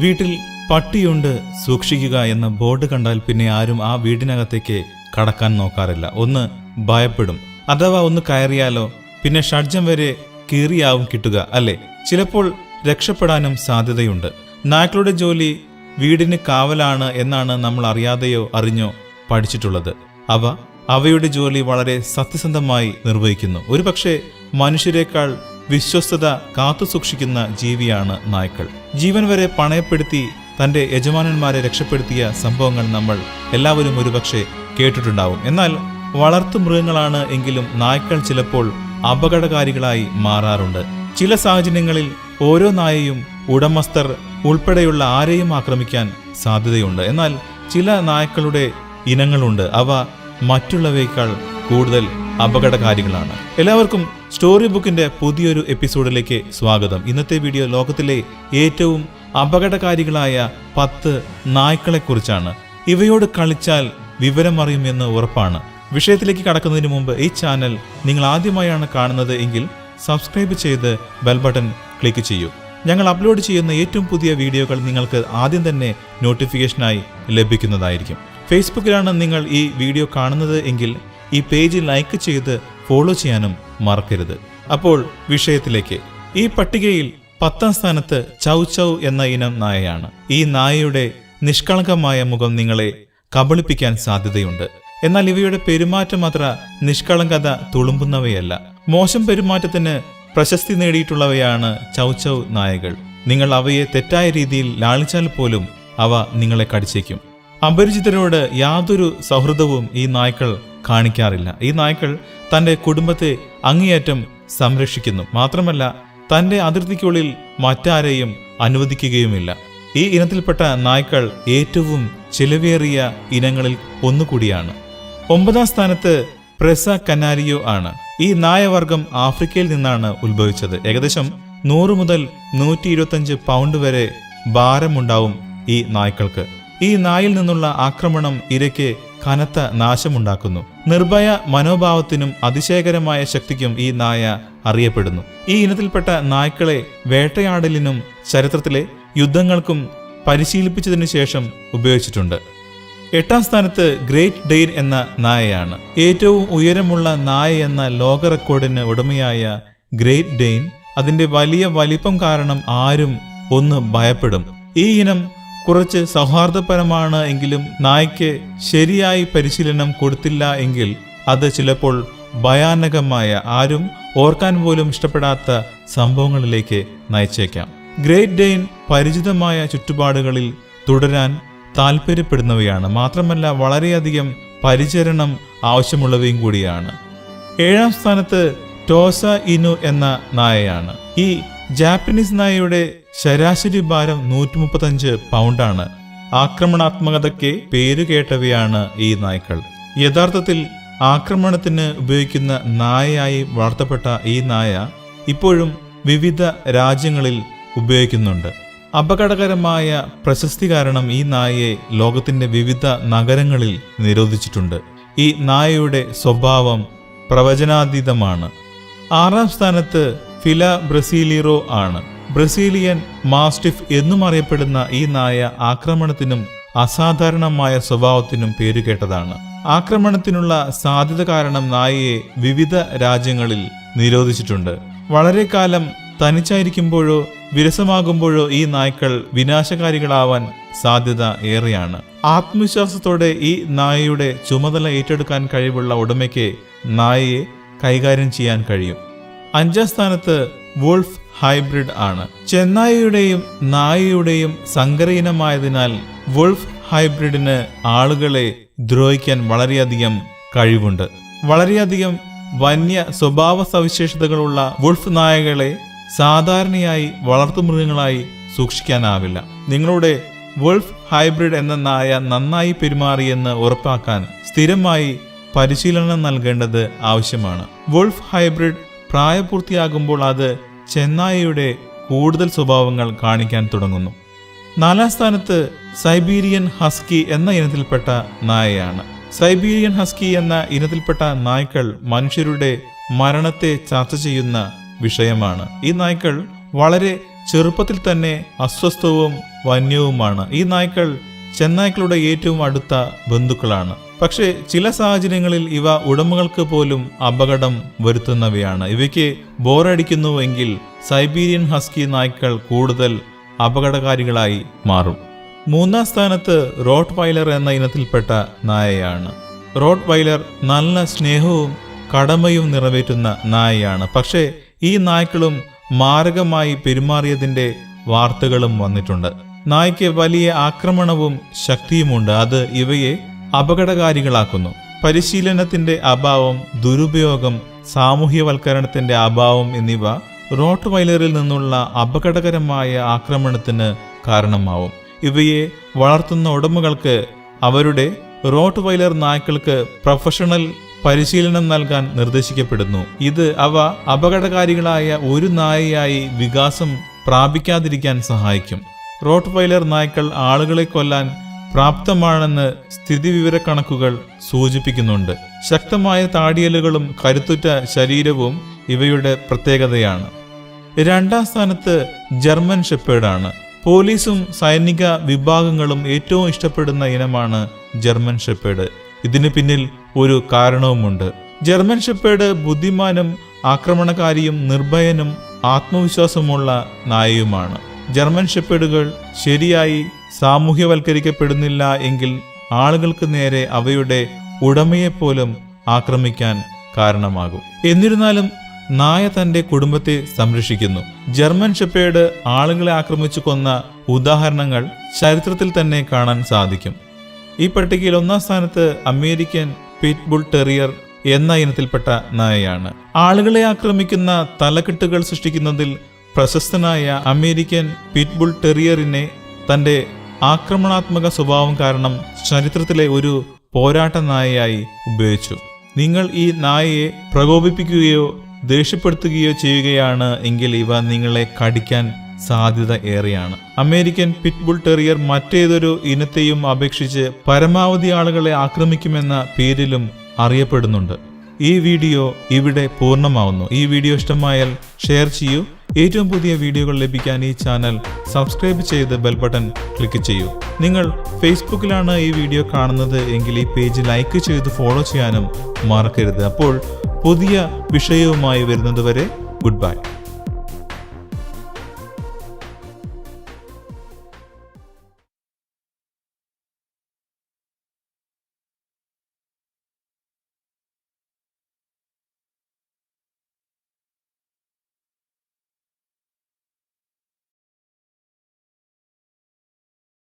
വീട്ടിൽ പട്ടിയുണ്ട് സൂക്ഷിക്കുക എന്ന ബോർഡ് കണ്ടാൽ പിന്നെ ആരും ആ വീടിനകത്തേക്ക് കടക്കാൻ നോക്കാറില്ല. ഒന്ന് ഭയപ്പെടും. അഥവാ ഒന്ന് കയറിയാലോ പിന്നെ ഷഡ്ജം വരെ കീറിയാവും കിട്ടുക അല്ലേ? ചിലപ്പോൾ രക്ഷപ്പെടാനും സാധ്യതയുണ്ട്. നായ്ക്കളുടെ ജോലി വീടിന് കാവലാണ് എന്നാണ് നമ്മൾ അറിയാതെയോ അറിഞ്ഞോ പഠിച്ചിട്ടുള്ളത്. അവയുടെ ജോലി വളരെ സത്യസന്ധമായി നിർവഹിക്കുന്നു. ഒരുപക്ഷെ മനുഷ്യരെക്കാൾ വിശ്വസ്തത കാത്തുസൂക്ഷിക്കുന്ന ജീവിയാണ് നായ്ക്കൾ. ജീവൻ വരെ പണയപ്പെടുത്തി തന്റെ യജമാനന്മാരെ രക്ഷപ്പെടുത്തിയ സംഭവങ്ങൾ നമ്മൾ എല്ലാവരും ഒരുപക്ഷെ കേട്ടിട്ടുണ്ടാവും. എന്നാൽ വളർത്തു മൃഗങ്ങളാണ് എങ്കിലും നായ്ക്കൾ ചിലപ്പോൾ അപകടകാരികളായി മാറാറുണ്ട്. ചില സാഹചര്യങ്ങളിൽ ഓരോ നായയും ഉടമസ്ഥർ ഉൾപ്പെടെയുള്ള ആരെയും ആക്രമിക്കാൻ സാധ്യതയുണ്ട്. എന്നാൽ ചില നായ്ക്കളുടെ ഇനങ്ങളുണ്ട്, അവ മറ്റുള്ളവയേക്കാൾ കൂടുതൽ അപകടകാരികളാണ്. എല്ലാവർക്കും സ്റ്റോറി ബുക്കിന്റെ പുതിയൊരു എപ്പിസോഡിലേക്ക് സ്വാഗതം. ഇന്നത്തെ വീഡിയോ ലോകത്തിലെ ഏറ്റവും അപകടകാരികളായ 10 നായ്ക്കളെക്കുറിച്ചാണ്. ഇവയോട് കളിച്ചാൽ വിവരമറിയുമെന്ന് ഉറപ്പാണ്. വിഷയത്തിലേക്ക് കടക്കുന്നതിന് മുമ്പ് ഈ ചാനൽ നിങ്ങൾ ആദ്യമായാണ് കാണുന്നത് എങ്കിൽ സബ്സ്ക്രൈബ് ചെയ്ത് ബെൽ ബട്ടൺ ക്ലിക്ക് ചെയ്യൂ. ഞങ്ങൾ അപ്ലോഡ് ചെയ്യുന്ന ഏറ്റവും പുതിയ വീഡിയോകൾ നിങ്ങൾക്ക് ആദ്യം തന്നെ നോട്ടിഫിക്കേഷനായി ലഭിക്കുന്നതായിരിക്കും. ഫേസ്ബുക്കിലാണ് നിങ്ങൾ ഈ വീഡിയോ കാണുന്നത് എങ്കിൽ ഈ പേജ് ലൈക്ക് ചെയ്ത് ഫോളോ ചെയ്യാനും മറക്കരുത്. അപ്പോൾ വിഷയത്തിലേക്ക്. ഈ പട്ടികയിൽ 10ാം സ്ഥാനത്ത് ചൗ ചൗ എന്ന ഇനം നായയാണ്. ഈ നായയുടെ നിഷ്കളങ്കമായ മുഖം നിങ്ങളെ കബളിപ്പിക്കാൻ സാധ്യതയുണ്ട്. എന്നാൽ ഇവയുടെ പെരുമാറ്റം അത്ര നിഷ്കളങ്കത തുളുമ്പുന്നവയല്ല. മോശം പെരുമാറ്റത്തിന് പ്രശസ്തി നേടിയിട്ടുള്ളവയാണ് ചൗ ചൗ നായകൾ. നിങ്ങൾ അവയെ തെറ്റായ രീതിയിൽ ലാളിച്ചാൽ പോലും അവ നിങ്ങളെ കടിച്ചേക്കും. അപരിചിതരോട് യാതൊരു സൗഹൃദവും ഈ നായ്ക്കൾ കാണിക്കാറില്ല. ഈ നായ്ക്കൾ തന്റെ കുടുംബത്തെ അങ്ങേയറ്റം സംരക്ഷിക്കുന്നു. മാത്രമല്ല തന്റെ അതിർത്തിക്കുള്ളിൽ മറ്റാരെയും അനുവദിക്കുകയുമില്ല. ഈ ഇനത്തിൽപ്പെട്ട നായ്ക്കൾ ഏറ്റവും ചിലവേറിയ ഇനങ്ങളിൽ ഒന്നുകൂടിയാണ്. 9ാം സ്ഥാനത്ത് പ്രസ കനാരിയോ ആണ്. ഈ നായവർഗം ആഫ്രിക്കയിൽ നിന്നാണ് ഉത്ഭവിച്ചത്. ഏകദേശം 100 മുതൽ 125 പൗണ്ട് വരെ ഭാരമുണ്ടാവും ഈ നായ്ക്കൾക്ക്. ഈ നായിൽ നിന്നുള്ള ആക്രമണം ഇരയ്ക്ക് കനത്ത നാശമുണ്ടാക്കുന്നു. നിർഭയ മനോഭാവത്തിനും അതിശയകരമായ ശക്തിക്കും ഈ നായ അറിയപ്പെടുന്നു. ഈ ഇനത്തിൽപ്പെട്ട നായ്ക്കളെ വേട്ടയാടലിനും ചരിത്രത്തിലെ യുദ്ധങ്ങൾക്കും പരിശീലിപ്പിച്ചതിനു ശേഷം ഉപയോഗിച്ചിട്ടുണ്ട്. 8ാം സ്ഥാനത്ത് ഗ്രേറ്റ് ഡെയിൻ എന്ന നായയാണ്. ഏറ്റവും ഉയരമുള്ള നായ എന്ന ലോക റെക്കോർഡിന് ഉടമയായ ഗ്രേറ്റ് ഡെയിൻ അതിന്റെ വലിയ വലിപ്പം കാരണം ആരും ഒന്ന് ഭയപ്പെടും. ഈ ഇനം കുറച്ച് സൗഹാർദ്ദപരമാണ് എങ്കിലും നായ്ക്ക് ശരിയായി പരിശീലനം കൊടുത്തില്ല എങ്കിൽ അത് ചിലപ്പോൾ ഭയാനകമായ, ആരും ഓർക്കാൻ പോലും ഇഷ്ടപ്പെടാത്ത സംഭവങ്ങളിലേക്ക് നയിച്ചേക്കാം. ഗ്രേറ്റ് ഡെയിൻ പരിചിതമായ ചുറ്റുപാടുകളിൽ തുടരാൻ താല്പര്യപ്പെടുന്നവയാണ്. മാത്രമല്ല വളരെയധികം പരിചരണം ആവശ്യമുള്ളവയും കൂടിയാണ്. 7ാം സ്ഥാനത്ത് ടോസ ഇനു എന്ന നായയാണ്. ഈ ജാപ്പനീസ് നായയുടെ ശരാശരി ഭാരം 135 പൗണ്ടാണ്. ആക്രമണാത്മകതയ്ക്ക് പേരുകേട്ടവയാണ് ഈ നായ്ക്കൾ. യഥാർത്ഥത്തിൽ ആക്രമണത്തിന് ഉപയോഗിക്കുന്ന നായയായി വളർത്തപ്പെട്ട ഈ നായ ഇപ്പോഴും വിവിധ രാജ്യങ്ങളിൽ ഉപയോഗിക്കുന്നുണ്ട്. അപകടകരമായ പ്രശസ്തി കാരണം ഈ നായയെ ലോകത്തിന്റെ വിവിധ നഗരങ്ങളിൽ നിരോധിച്ചിട്ടുണ്ട്. ഈ നായയുടെ സ്വഭാവം പ്രവചനാതീതമാണ്. 6ാം സ്ഥാനത്ത് ഫില ബ്രസീലിറോ ആണ്. ബ്രസീലിയൻ മാസ്റ്റിഫ് എന്നും അറിയപ്പെടുന്ന ഈ നായ ആക്രമണത്തിനും അസാധാരണമായ സ്വഭാവത്തിനും പേരുകേട്ടതാണ്. ആക്രമണത്തിനുള്ള സാധ്യത കാരണം നായയെ വിവിധ രാജ്യങ്ങളിൽ നിരോധിച്ചിട്ടുണ്ട്. വളരെ കാലം തനിച്ചായിരിക്കുമ്പോഴോ വിരസമാകുമ്പോഴോ ഈ നായ്ക്കൾ വിനാശകാരികളാവാൻ സാധ്യത ഏറെയാണ്. ആത്മവിശ്വാസത്തോടെ ഈ നായയുടെ ചുമതല ഏറ്റെടുക്കാൻ കഴിവുള്ള ഉടമയ്ക്ക് നായയെ കൈകാര്യം ചെയ്യാൻ കഴിയും. 5ാം സ്ഥാനത്ത് വുൾഫ് ഹൈബ്രിഡ് ആണ്. ചെന്നായയുടെയും നായയുടെയും സങ്കരയിനമായതിനാൽ വുൾഫ് ഹൈബ്രിഡിന് ആളുകളെ ദ്രോഹിക്കാൻ വളരെയധികം കഴിവുണ്ട്. വളരെയധികം വന്യ സ്വഭാവ സവിശേഷതകളുള്ള വുൾഫ് നായകളെ സാധാരണയായി വളർത്തുമൃഗങ്ങളായി സൂക്ഷിക്കാനാവില്ല. നിങ്ങളുടെ വുൾഫ് ഹൈബ്രിഡ് എന്ന നായ നന്നായി പെരുമാറിയെന്ന് ഉറപ്പാക്കാൻ സ്ഥിരമായി പരിശീലനം നൽകേണ്ടത് ആവശ്യമാണ്. വുൾഫ് ഹൈബ്രിഡ് പ്രായപൂർത്തിയാകുമ്പോൾ അത് ചെന്നായയുടെ കൂടുതൽ സ്വഭാവങ്ങൾ കാണിക്കാൻ തുടങ്ങുന്നു. 4ാം സ്ഥാനത്ത് സൈബീരിയൻ ഹസ്കി എന്ന ഇനത്തിൽപ്പെട്ട നായയാണ്. സൈബീരിയൻ ഹസ്കി എന്ന ഇനത്തിൽപ്പെട്ട നായ്ക്കൾ മനുഷ്യരുടെ മരണത്തെ ചർച്ച ചെയ്യുന്ന വിഷയമാണ്. ഈ നായ്ക്കൾ വളരെ ചെറുപ്പത്തിൽ തന്നെ അസ്വസ്ഥവും വന്യവുമാണ്. ഈ നായ്ക്കൾ ചെന്നായ്ക്കളുടെ ഏറ്റവും അടുത്ത ബന്ധുക്കളാണ്. പക്ഷേ ചില സാഹചര്യങ്ങളിൽ ഇവ ഉടമകൾക്ക് പോലും അപകടം വരുത്തുന്നവയാണ്. ഇവയ്ക്ക് ബോറടിക്കുന്നുവെങ്കിൽ സൈബീരിയൻ ഹസ്കി നായ്ക്കൾ കൂടുതൽ അപകടകാരികളായി മാറും. 3-ാം സ്ഥാനത്ത് റോട്ട് വൈലർ എന്ന ഇനത്തിൽപ്പെട്ട നായയാണ്. റോട്ട് വൈലർ നല്ല സ്നേഹവും കടമയും നിറവേറ്റുന്ന നായയാണ്. പക്ഷേ ഈ നായ്ക്കളും മാരകമായി പെരുമാറിയതിൻ്റെ വാർത്തകളും വന്നിട്ടുണ്ട്. നായ്ക്ക് വലിയ ആക്രമണവും ശക്തിയുമുണ്ട്. അത് ഇവയെ അപകടകാരികളാക്കുന്നു. പരിശീലനത്തിന്റെ അഭാവം, ദുരുപയോഗം, സാമൂഹ്യവൽക്കരണത്തിന്റെ അഭാവം എന്നിവ റോട്ട് വൈലറിൽ നിന്നുള്ള അപകടകരമായ ആക്രമണത്തിന് കാരണമാവും. ഇവയെ വളർത്തുന്ന ഉടമകൾക്ക് അവരുടെ റോട്ട് വൈലർ നായ്ക്കൾക്ക് പ്രൊഫഷണൽ പരിശീലനം നൽകാൻ നിർദ്ദേശിക്കപ്പെടുന്നു. ഇത് അവ അപകടകാരികളായ ഒരു നായയായി വികാസം പ്രാപിക്കാതിരിക്കാൻ സഹായിക്കും. റോട്ട് വൈലർ നായ്ക്കൾ ആളുകളെ കൊല്ലാൻ പ്രാപ്തമാണെന്ന് സ്ഥിതിവിവരക്കണക്കുകൾ സൂചിപ്പിക്കുന്നുണ്ട്. ശക്തമായ താടിയലുകളും കരുത്തുറ്റ ശരീരവും ഇവയുടെ പ്രത്യേകതയാണ്. 2-ാം സ്ഥാനത്ത് ജർമ്മൻ ഷെപ്പേർഡാണ്. പോലീസും സൈനിക വിഭാഗങ്ങളും ഏറ്റവും ഇഷ്ടപ്പെടുന്ന ഇനമാണ് ജർമ്മൻ ഷെപ്പേർഡ്. ഇതിന് പിന്നിൽ ഒരു കാരണവുമുണ്ട്. ജർമ്മൻ ഷെപ്പേർഡ് ബുദ്ധിമാനും ആക്രമണകാരിയും നിർഭയനും ആത്മവിശ്വാസമുള്ള നായയുമാണ്. ജർമ്മൻ ഷെപ്പേർഡുകൾ ശരിയായി സാമൂഹ്യവൽക്കരിക്കപ്പെടുന്നില്ല എങ്കിൽ ആളുകൾക്ക് നേരെ അവയുടെ ഉടമയെപ്പോലും ആക്രമിക്കാൻ കാരണമാകും. എന്നിരുന്നാലും നായ തന്റെ കുടുംബത്തെ സംരക്ഷിക്കുന്നു. ജർമ്മൻ ഷെപ്പേർഡ് ആളുകളെ ആക്രമിച്ചു കൊന്ന ഉദാഹരണങ്ങൾ ചരിത്രത്തിൽ തന്നെ കാണാൻ സാധിക്കും. ഈ പട്ടികയിൽ 1-ാം സ്ഥാനത്ത് അമേരിക്കൻ പിറ്റ്ബുൾ ടെറിയർ എന്ന ഇനത്തിൽപ്പെട്ട നായയാണ്. ആളുകളെ ആക്രമിക്കുന്ന തലക്കെട്ടുകൾ സൃഷ്ടിക്കുന്നതിൽ പ്രശസ്തനായ അമേരിക്കൻ പിറ്റ്ബുൾ ടെറിയറിനെ തന്റെ ആക്രമണാത്മക സ്വഭാവം കാരണം ചരിത്രത്തിലെ ഒരു പോരാട്ട നായയായി ഉപയോഗിച്ചു. നിങ്ങൾ ഈ നായയെ പ്രകോപിപ്പിക്കുകയോ ദേഷ്യപ്പെടുത്തുകയോ ചെയ്യുകയാണ് എങ്കിൽ ഇവ നിങ്ങളെ കടിക്കാൻ സാധ്യത ഏറെയാണ്. അമേരിക്കൻ പിറ്റ്ബുൾ ടെറിയർ മറ്റേതൊരു ഇനത്തെയും അപേക്ഷിച്ച് പരമാവധി ആളുകളെ ആക്രമിക്കുമെന്ന പേരിലും അറിയപ്പെടുന്നുണ്ട്. ഈ വീഡിയോ ഇവിടെ പൂർണ്ണമാവുന്നു. ഈ വീഡിയോ ഇഷ്ടമായാൽ ഷെയർ ചെയ്യൂ. ഏറ്റവും പുതിയ വീഡിയോകൾ ലഭിക്കാൻ ഈ ചാനൽ സബ്സ്ക്രൈബ് ചെയ്ത് ബെൽ ബട്ടൺ ക്ലിക്ക് ചെയ്യൂ. നിങ്ങൾ ഫേസ്ബുക്കിലാണ് ഈ വീഡിയോ കാണുന്നത് എങ്കിൽ ഈ പേജ് ലൈക്ക് ചെയ്ത് ഫോളോ ചെയ്യാനും മറക്കരുത്. അപ്പോൾ പുതിയ വിഷയവുമായി വരുന്നതുവരെ ഗുഡ് ബൈ.